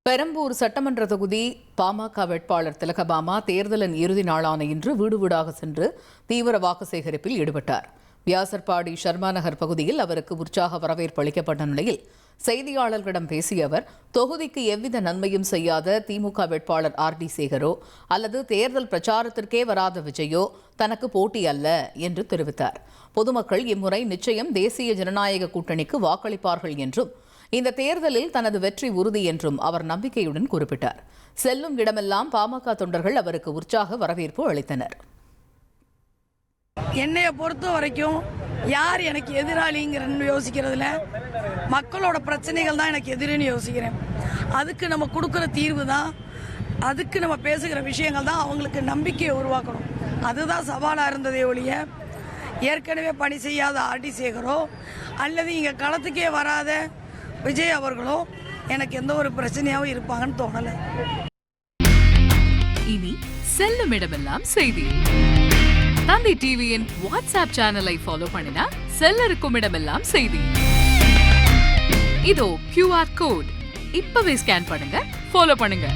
பெரம்பூர் சட்டமன்ற தொகுதி பாமக வேட்பாளர் திலகபாமா தேர்தலின் இறுதி நாளான இன்று வீடு வீடாக சென்று தீவிர வாக்கு சேகரிப்பில் ஈடுபட்டார். வியாசர்பாடி ஷர்மா நகர் பகுதியில் அவருக்கு உற்சாக வரவேற்பு அளிக்கப்பட்ட நிலையில் செய்தியாளர்களிடம் பேசிய அவர், தொகுதிக்கு எவ்வித நன்மையும் செய்யாத திமுக வேட்பாளர் RD சேகரோ அல்லது தேர்தல் பிரச்சாரத்திற்கே வராத விஜயோ தனக்கு போட்டி அல்ல என்று தெரிவித்தார். பொதுமக்கள் இம்முறை நிச்சயம் தேசிய ஜனநாயக கூட்டணிக்கு வாக்களிப்பார்கள் என்றும் இந்த தேர்தலில் தனது வெற்றி உறுதி என்றும் அவர் நம்பிக்கையுடன் குறிப்பிட்டார். செல்லும் இடமெல்லாம் பாமக தொண்டர்கள் அவருக்கு உற்சாக வரவேற்பு அளித்தனர். என்னைய பொறுத்த வரைக்கும் யார் எனக்கு எதிராளிங்கிறன்னு யோசிக்கிறதுல மக்களோட பிரச்சனைகள் தான் எனக்கு எதிரின்னு யோசிக்கிறேன். அதுக்கு நம்ம கொடுக்குற தீர்வு தான், அதுக்கு நம்ம பேசுகிற விஷயங்கள் தான் அவங்களுக்கு நம்பிக்கையை உருவாக்கணும். அதுதான் சவாலாக இருந்ததே ஒழிய ஏற்கனவே பணி செய்யாத RD சேகரோ அல்லது இங்கே களத்துக்கே வராத விஜய் அவர்களோ எனக்கு எந்த ஒரு பிரச்சனையாகவும் இருப்பாங்கன்னு தோணலை. இனி செல்லும் இடமெல்லாம் செய்தி. தந்தி டிவியின் வாட்ஸ்அப் சேனலை ஃபாலோ பண்ணினா செல்ல இருக்கும் இடமெல்லாம் செய்தி. இதோ QR கோட் இப்பவே ஸ்கேன் பண்ணுங்க, ஃபாலோ பண்ணுங்க.